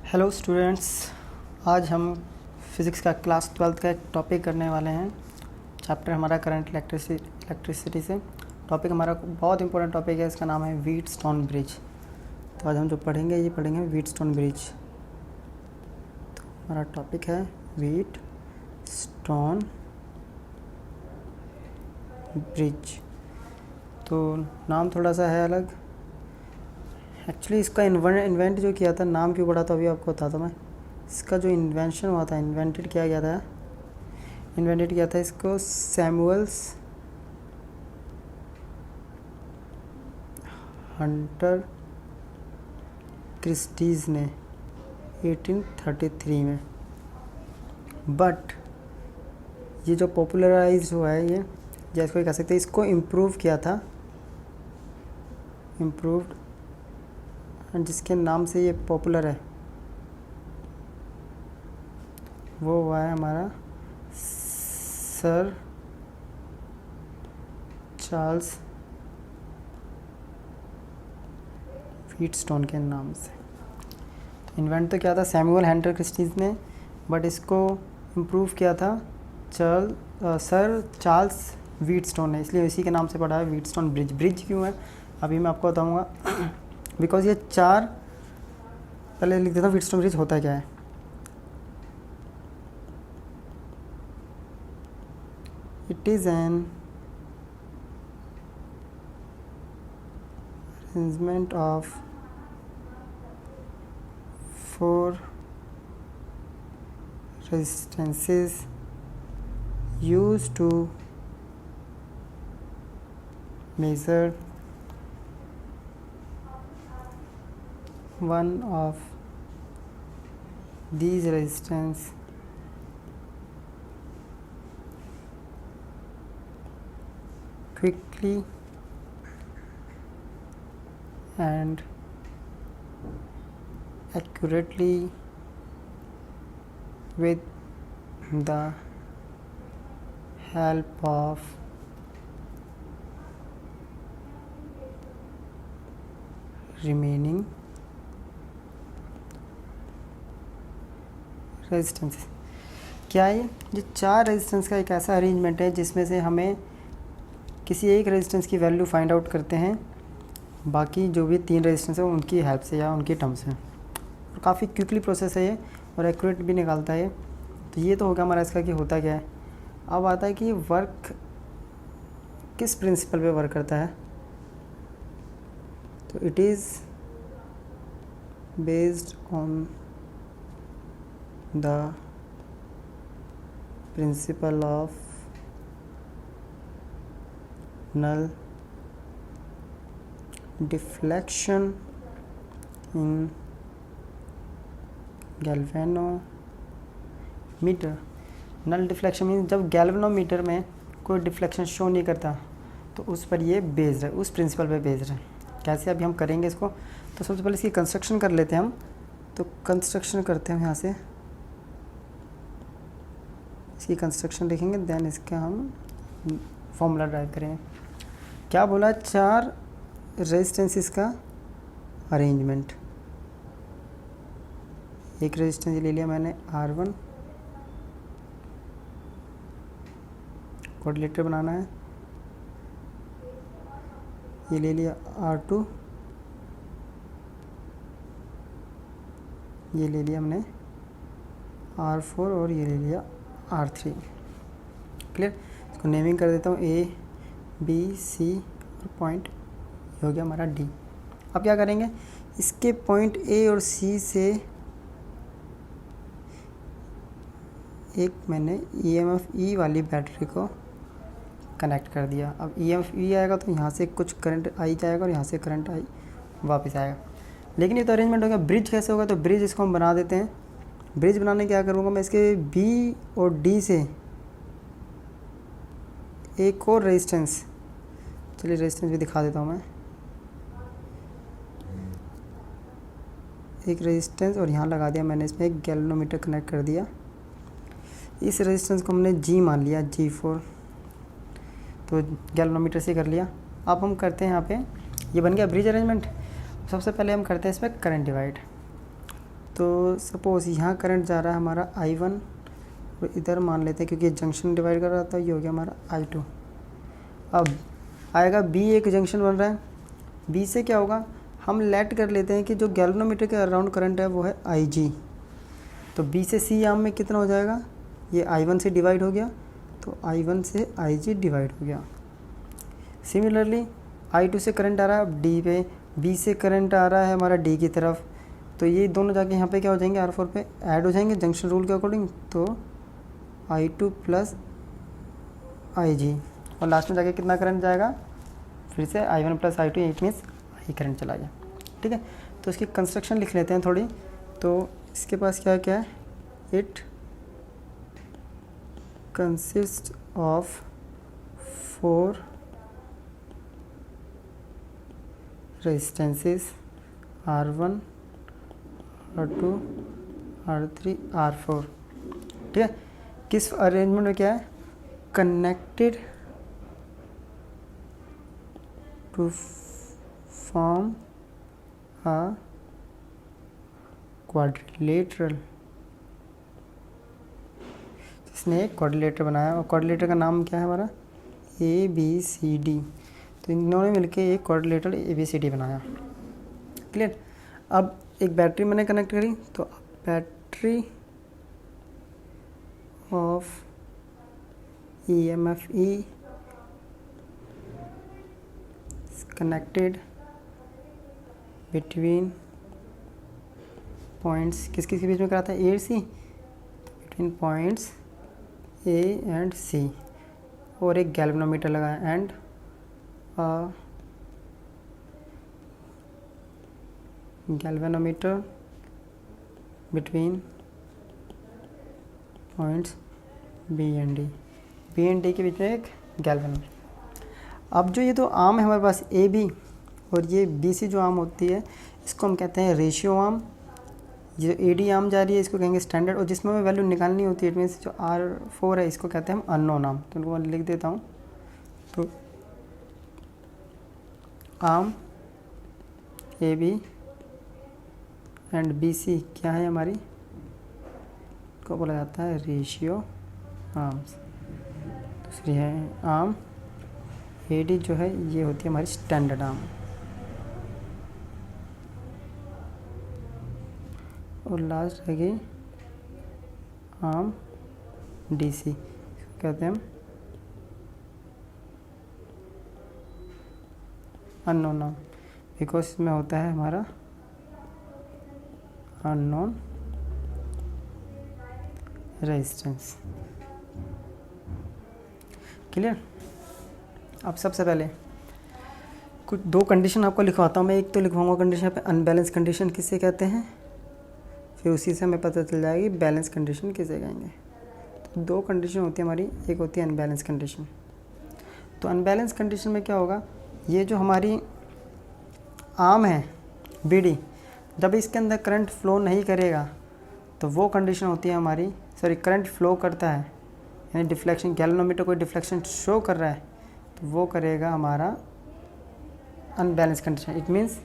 Hello students, आज हम physics का क्लास 12th का एक टॉपिक करने वाले हैं। चैप्टर हमारा करंट इलेक्ट्रिसिटी से। टॉपिक हमारा बहुत इंपॉर्टेंट टॉपिक है, इसका नाम है व्हीटस्टोन ब्रिज। तो आज हम जो पढ़ेंगे ये पढ़ेंगे व्हीटस्टोन ब्रिज। तो हमारा टॉपिक है व्हीटस्टोन ब्रिज। तो नाम थोड़ा सा है अलग। एक्चुअली इसका इन्वेंट जो किया था, नाम क्यों पड़ा था अभी आपको बताता मैं। इसका जो इन्वेंशन हुआ था, इन्वेंटेड किया था इसको सैमुअल्स हंटर क्रिस्टीज ने 1833 में। बट ये जो पॉपुलराइज हुआ है, ये जैसे कह सकते हैं, इसको इम्प्रूव किया था, इम्प्रूव्ड, जिसके नाम से ये पॉपुलर है वो हुआ है हमारा सर चार्ल्स व्हीटस्टोन के नाम से। इन्वेंट तो क्या था सैमुअल हंटर क्रिस्टीज ने, बट इसको इम्प्रूव किया था सर चार्ल्स व्हीटस्टोन ने, इसलिए इसी के नाम से पड़ा है व्हीटस्टोन ब्रिज। ब्रिज क्यों है अभी मैं आपको बताऊंगा। बिकॉज ये चार, पहले लिख देता हूँ व्हीटस्टोन ब्रिज होता क्या है। It is an arrangement of 4 resistances used to measure one of these resistance quickly and accurately with the help of remaining resistance. क्या है ये 4 रेजिस्टेंस का एक ऐसा अरेंजमेंट है जिसमें से हमें किसी एक रेजिस्टेंस की वैल्यू फाइंड आउट करते हैं, बाकी जो भी 3 रेजिस्टेंस है उनकी हेल्प से या उनके टर्म्स में। और काफ़ी क्विकली प्रोसेस है ये, और एक्यूरेट भी निकालता है। तो ये तो होगा हमारा इसका कि होता क्या है। अब आता है कि वर्क किस प्रिंसिपल पे वर्क करता है। तो it is based on the principle of null deflection in galvanometer. Null deflection mean जब गैल्वेनोमीटर में कोई डिफ्लेक्शन शो नहीं करता तो उस पर ये बेस्ड है, उस प्रिंसिपल पे बेस्ड है। कैसे अभी हम करेंगे इसको। तो सबसे पहले इसकी कंस्ट्रक्शन कर लेते हैं हम। तो कंस्ट्रक्शन करते हैं यहाँ से, इसकी कंस्ट्रक्शन देखेंगे, देन इसका हम फॉर्मूला ड्राइव करेंगे। क्या बोला, 4 रेजिस्टेंसेस का अरेंजमेंट। एक रेजिस्टेंस ले लिया मैंने R1, कोऑर्डिनेटर बनाना है। ये ले लिया R2, ये ले लिया हमने R4, और ये ले लिया R3। क्लियर। इसको नेमिंग कर देता हूँ A, B, C और पॉइंट हो गया हमारा D। अब क्या करेंगे, इसके पॉइंट A और C से एक मैंने EMF E वाली बैटरी को कनेक्ट कर दिया। अब EMF E आएगा तो यहाँ से कुछ करंट आई जाएगा और यहाँ से करंट आई वापस आएगा। लेकिन ये तो अरेंजमेंट हो गया। ब्रिज कैसे होगा, तो ब्रिज इसको हम बना देते हैं। ब्रिज बनाने क्या करूँगा मैं, इसके B और D से एक और रेजिस्टेंस, चलिए रेजिस्टेंस भी दिखा देता हूँ मैं। एक रेजिस्टेंस और यहाँ लगा दिया मैंने, इसमें एक गैल्वेनोमीटर कनेक्ट कर दिया। इस रेजिस्टेंस को हमने G मान लिया, G4। तो गैल्वेनोमीटर से कर लिया। अब हम करते हैं यहाँ पे, ये बन गया ब्रिज अरेंजमेंट। सबसे पहले हम करते हैं इसमें करंट डिवाइड। तो सपोज़ यहाँ करंट जा रहा है हमारा I1 और इधर मान लेते हैं क्योंकि ये जंक्शन डिवाइड कर रहा था, ये हो गया हमारा I2। अब आएगा B, एक जंक्शन बन रहा है, B से क्या होगा, हम लेट कर लेते हैं कि जो गैल्वेनोमीटर के अराउंड करंट है वो है IG। तो B से C आर्म में कितना हो जाएगा, ये I1 से डिवाइड हो गया, तो I1 से IG डिवाइड हो गया। सिमिलरली I2 से करंट आ रहा है अब D पे, B से करंट आ रहा है हमारा D की तरफ, तो ये दोनों जाके यहाँ पे क्या हो जाएंगे, R4 पे ऐड हो जाएंगे जंक्शन रूल के अकॉर्डिंग, तो I2 प्लस IG, और लास्ट में जाके कितना करंट जाएगा, फिर से I1 plus I2, it means I current चला गया। ठीक है, तो इसकी कंस्ट्रक्शन लिख लेते हैं थोड़ी। तो इसके पास क्या क्या है, it consist of 4 resistances R1, R2, R3, R4। ठीक है, किस अरेंजमेंट में क्या है, connected to form a quadrilateral. इसने एक क्वाड्रिलेटर बनाया और क्वाड्रिलेटर का नाम क्या है हमारा, ABCD। तो इन दोनों ने मिलके एक क्वाड्रिलेटरल ABCD बनाया। क्लियर। अब एक बैटरी मैंने कनेक्ट करी, तो battery of EMF E connected between points, किस किस के बीच में कराता है, A और C, between points A and C, और एक गैल्वेनोमीटर लगाया and galvanometer between points B and D के बीच में एक गैल्वेनोमीटर। अब जो ये तो आर्म है हमारे पास AB और ये BC जो आर्म होती है, इसको हम कहते हैं रेशियो आर्म। ये AD आर्म जा रही है, इसको कहेंगे स्टैंडर्ड, और जिसमें हमें वैल्यू निकालनी होती है, इट मीन्स जो R4 है इसको कहते हैं हम अननोन आर्म। तो उनको लिख देता हूँ, तो आर्म AB एंड BC क्या है हमारी, को बोला जाता है रेशियो आर्म्स। दूसरी है आर्म AD जो है ये होती है हमारी स्टैंडर्ड आर्म, और लास्ट रहेगी आर्म DC, कहते हैं हम अननोन आर्म, बिकॉज इसमें होता है हमारा अननोन रेजिस्टेंस। क्लियर। अब सबसे पहले कुछ 2 कंडीशन आपको लिखवाता हूँ मैं। एक तो लिखवाऊंगा कंडीशन यहाँ पे अनबैलेंस कंडीशन किसे कहते हैं, फिर उसी से हमें पता चल जाएगी बैलेंस कंडीशन किसे कहेंगे। तो 2 कंडीशन होती है हमारी, एक होती है अनबैलेंस कंडीशन। तो अनबैलेंस कंडीशन में क्या होगा, ये जो हमारी आर्म है BD, जब इसके अंदर करंट फ्लो नहीं करेगा तो वो कंडीशन होती है हमारी, सॉरी करंट फ्लो करता है यानी डिफ्लेक्शन, गैल्वेनोमीटर कोई डिफ्लेक्शन शो कर रहा है तो वो करेगा हमारा अनबैलेंस कंडीशन। इट मीन्स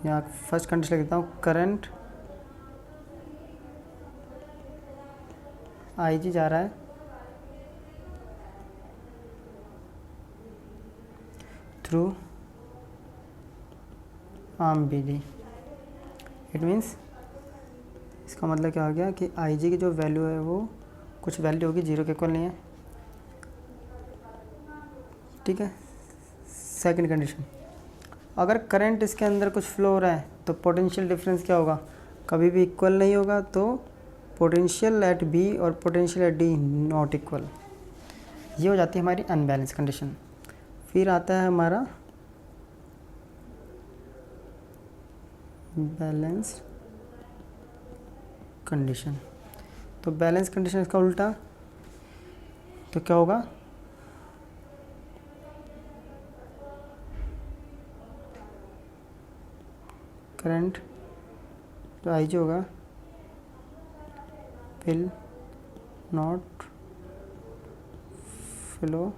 यहाँ फर्स्ट कंडीशन लिख देता हूँ, करंट IG जा रहा है through arm BD। It means इसका मतलब क्या हो गया कि IG की जो वैल्यू है वो कुछ वैल्यू होगी 0 के इक्वल नहीं है। ठीक है। सेकंड कंडीशन, अगर करंट इसके अंदर कुछ फ्लो हो रहा है तो पोटेंशियल डिफरेंस क्या होगा, कभी भी इक्वल नहीं होगा। तो पोटेंशियल एट B और potential at D not equal, ये हो जाती है हमारी अनबैलेंस कंडीशन। फिर आता है हमारा बैलेंस कंडीशन। तो बैलेंस कंडीशन इसका उल्टा, तो क्या होगा, करंट जो IG होगा will not flow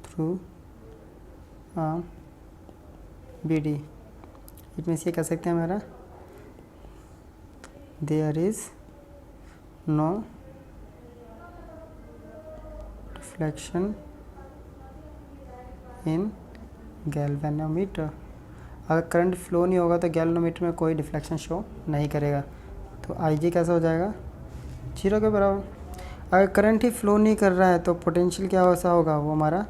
through arm BD। It means ये कह सकते हैं हमारा there is no deflection in galvanometer. अगर करंट फ्लो नहीं होगा तो गैल्वेनोमीटर में कोई डिफ्लेक्शन शो नहीं करेगा। तो आई जी कैसा हो जाएगा, 0 के बराबर। अगर करंट ही फ्लो नहीं कर रहा है तो पोटेंशियल क्या वैसा होगा, वो हमारा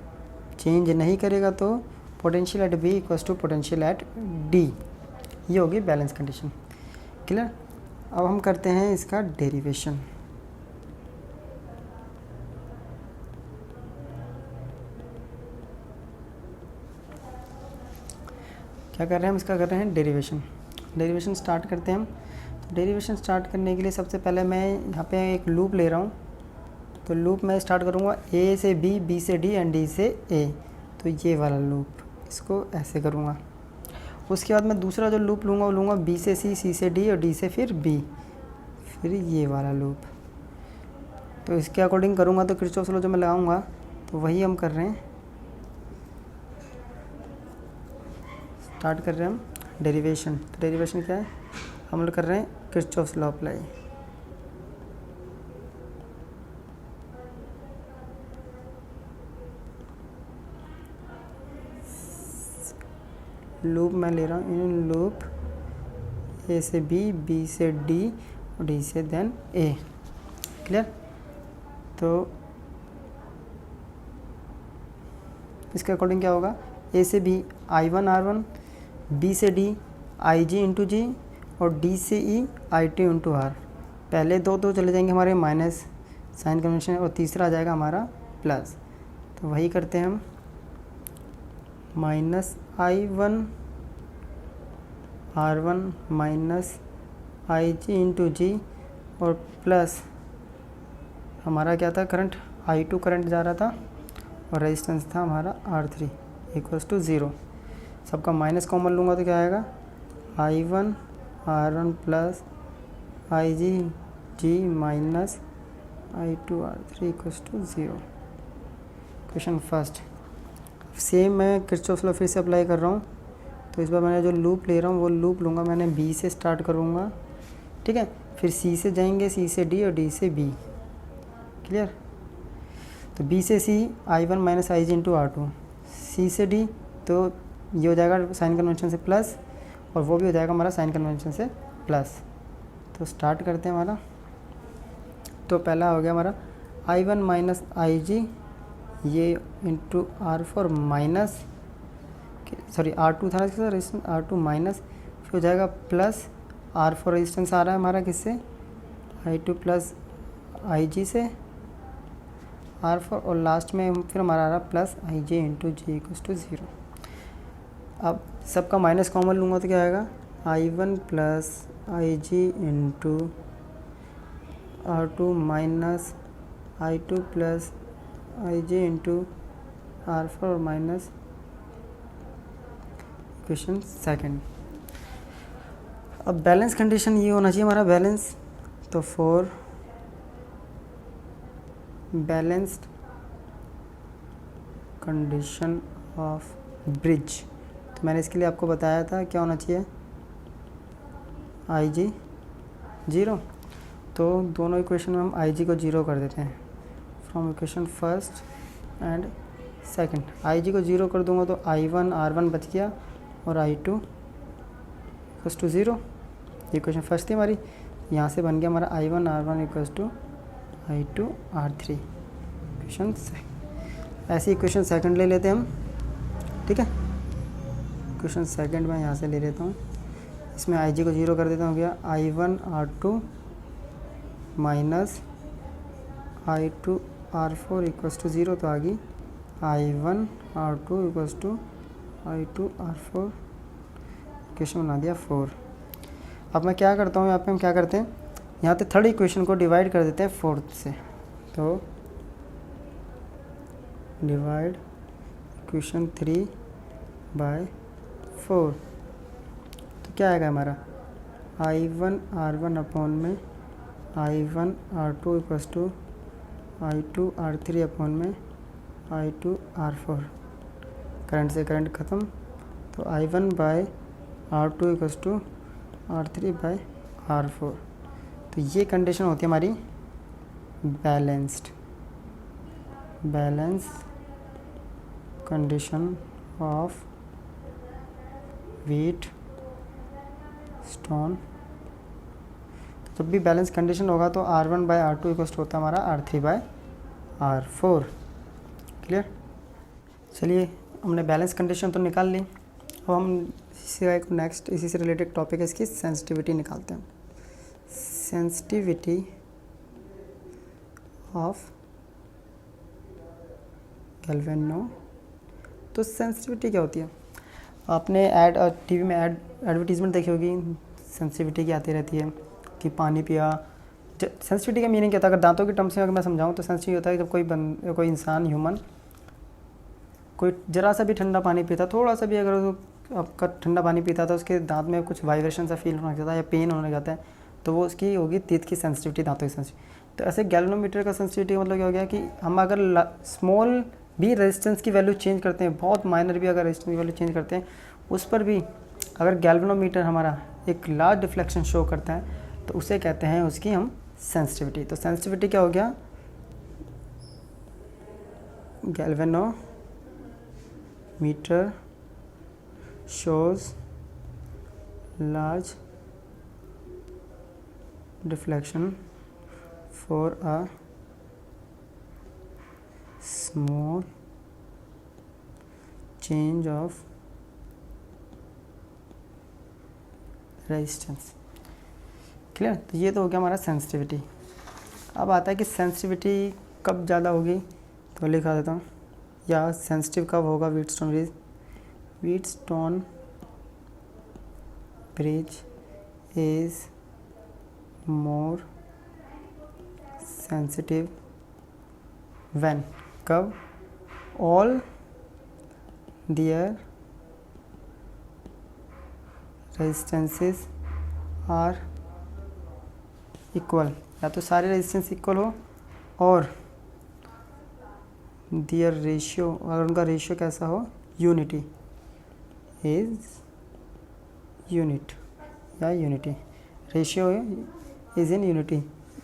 चेंज नहीं करेगा। तो potential at B equals to potential at D, ये होगी बैलेंस कंडीशन। क्लियर। अब हम करते हैं इसका डेरिवेशन। क्या कर रहे हैं हम, इसका कर रहे हैं डेरिवेशन। डेरिवेशन स्टार्ट करते हैं हम। तो डेरिवेशन स्टार्ट करने के लिए सबसे पहले मैं यहाँ पे एक लूप ले रहा हूँ। तो लूप मैं स्टार्ट करूँगा ए से बी, बी से डी एंड डी से ए। तो ये वाला लूप, इसको ऐसे करूँगा। उसके बाद मैं दूसरा जो लूप लूँगा वो लूँगा बी से सी से डी और डी से फिर बी, फिर ये वाला लूप। तो इसके अकॉर्डिंग करूँगा तो किरचॉफ लॉ जो मैं लगाऊँगा तो वही हम कर रहे हैं। स्टार्ट कर रहे हैं हम डेरिवेशन। तो डेरिवेशन क्या है, हम लोग कर रहे हैं किरचॉफ लॉ अप्लाई। लूप मैं ले रहा हूँ इन लूप ए से बी, बी से डी और डी से देन ए। क्लियर। तो इसके अकॉर्डिंग क्या होगा, ए से बी I1 R1, बी से डी आई जी इंटू जी और डी से ई आई टी इंटू आर। पहले दो चले जाएंगे हमारे माइनस साइन कन्वेंशन और तीसरा आ जाएगा हमारा प्लस। तो वही करते हैं हम, माइनस I1 R1 माइनस आई जी इंटू जी और प्लस हमारा क्या था, करंट I2 करंट जा रहा था और रेजिस्टेंस था हमारा R3 इक्वल्स टू 0। सबका माइनस कॉमन लूँगा तो क्या आएगा, I1 R1 plus I G G minus I2 R3 equals to 0। Question first. Same मैं किरचॉफ लॉ फिर से अप्लाई कर रहा हूँ। तो इस बार मैंने जो लूप ले रहा हूँ वो लूप लूँगा, मैंने बी से स्टार्ट करूँगा, ठीक है। फिर सी से जाएंगे, सी से डी और डी से बी। क्लियर। तो बी से सी I1 माइनस आई जी इंटू R2, सी से डी तो ये हो जाएगा साइन कन्वेंशन से प्लस और वो भी हो जाएगा हमारा साइन कन्वेंशन से प्लस। तो स्टार्ट करते हैं हमारा। तो पहला हो गया हमारा I1 माइनस आई जी ये into R4 minus, sorry R2 था इसका रेजिस्टेंस, R2 माइनस, फिर हो जाएगा प्लस R4 रेजिस्टेंस आ रहा है हमारा किससे, I2 प्लस आई जी से R4 और लास्ट में फिर हमारा आ रहा plus I J into G equals to 0। अब सबका माइनस कॉमन लूँगा तो क्या आएगा, I1 plus I G into R2 minus I2 plus I J into R4 और माइनस इक्वेशन सेकंड। अब बैलेंस कंडीशन ये होना चाहिए हमारा बैलेंस। तो for balanced condition of bridge, तो मैंने इसके लिए आपको बताया था क्या होना चाहिए, आई जी 0। तो दोनों इक्वेशन में हम आई जी को 0 कर देते हैं from equation first and second. I G को 0 कर दूंगा तो I1 R1 बच गया और I2 equals to 0। Equation first थी हमारी, यहाँ से बन गया हमारा I1 R1 equals to I2 R3। Equation ऐसी इक्वेशन सेकंड ले लेते हैं हम, ठीक है। इक्वेशन सेकंड में यहाँ से ले लेता हूँ, इसमें आई जी को 0 कर देता हूँ, गया I1 R2 minus I2 R4 equals to 0। तो आ गई I1 R2 equals to I2 R4, equation बना दिया 4। अब मैं क्या करता हूँ, यहाँ पे हम क्या करते हैं, यहाँ पे थर्ड इक्वेशन को डिवाइड कर देते हैं फोर्थ से। तो डिवाइड इक्वेशन 3 बाय 4। तो क्या आएगा हमारा, I1 R1 अपॉन में I1 R2 equals to I2 R3 upon में I2 R4। करंट से करंट ख़त्म, तो I1 bye R2 equals to R3 by R4। तो ये कंडीशन होती है हमारी balance condition of wheat stone. जब भी बैलेंस कंडीशन होगा तो R1 by R2 equals to होता है हमारा R3 बाई R4। क्लियर। चलिए हमने बैलेंस कंडीशन तो निकाल ली। अब हम इसी से रिलेटेड टॉपिक है इसकी सेंसिटिविटी निकालते हैं। Sensitivity of galvano. तो सेंसिटिविटी क्या होती है? आपने टीवी में एडवर्टीजमेंट देखी होगी, सेंसिटिविटी की आती रहती है कि पानी पिया। सेंसिटिविटी का मीनिंग क्या था? अगर दांतों की टर्म्स में अगर मैं समझाऊँ तो सेंसिटिव होता है जब कोई इंसान ह्यूमन कोई जरा सा भी ठंडा पानी पीता, थोड़ा सा भी अगर आपका ठंडा पानी पीता तो उसके दांत में कुछ वाइब्रेशन सा फील होने लग जाता है या पेन होने लग जाता है, तो वो उसकी होगी टीथ की सेंसिटिविटी, दांतों की सेंसिटिविटी। तो ऐसे गैल्वेनोमीटर का सेंसिटिविटी का मतलब क्या हो गया कि हम अगर स्मॉल भी रेजिस्टेंस की वैल्यू चेंज करते हैं, बहुत माइनर भी अगर रेजिस्टेंस की वैल्यू चेंज करते हैं, उस पर भी अगर गैल्वेनोमीटर हमारा एक लार्ज डिफ्लेक्शन शो करता है तो उसे कहते हैं उसकी हम सेंसिटिविटी। तो सेंसिटिविटी क्या हो गया? Galvanometer shows large deflection for a small change of resistance। Clear. तो ये तो हो गया हमारा सेंसिटिविटी। अब आता है कि सेंसिटिविटी कब ज़्यादा होगी, तो लिखा देता हूँ, या सेंसिटिव कब होगा Wheatstone bridge is more sensitive when कब all their resistances are equal, या तो सारे रेजिस्टेंस इक्वल हो और their रेशियो, अगर उनका रेशियो कैसा हो, यूनिटी इज यूनिट या unity, ratio is in unity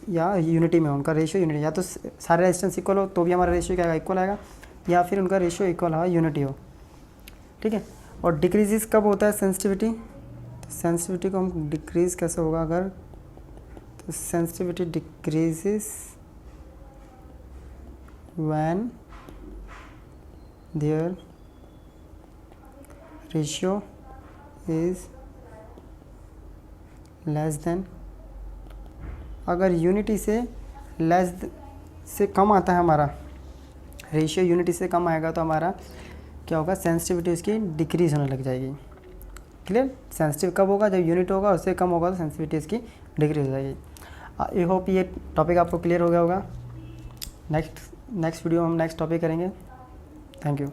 या यूनिटी में उनका रेशियो यूनिटी, या तो सारे रेजिस्टेंस इक्वल हो तो भी हमारा रेशियो क्या आएगा, इक्वल आएगा, या फिर उनका रेशियो इक्वल हो, यूनिटी हो। ठीक है। और डिक्रीजेस कब होता है सेंसिटिविटी? तो सेंसिटिविटी को हम डिक्रीज कैसे होगा अगर, तो sensitivity decreases when their ratio is less than, अगर यूनिटी से से कम आता है हमारा रेशियो, यूनिटी से कम आएगा तो हमारा क्या होगा, सेंसिटिविटी उसकी डिक्रीज होने लग जाएगी। क्लियर। सेंसिटिव कब होगा, जब यूनिट होगा, उससे कम होगा तो सेंसिटिविटी इसकी डिक्रीज हो जाएगी। आई होप ये टॉपिक आपको क्लियर हो गया होगा। नेक्स्ट वीडियो हम नेक्स्ट टॉपिक करेंगे। Thank you.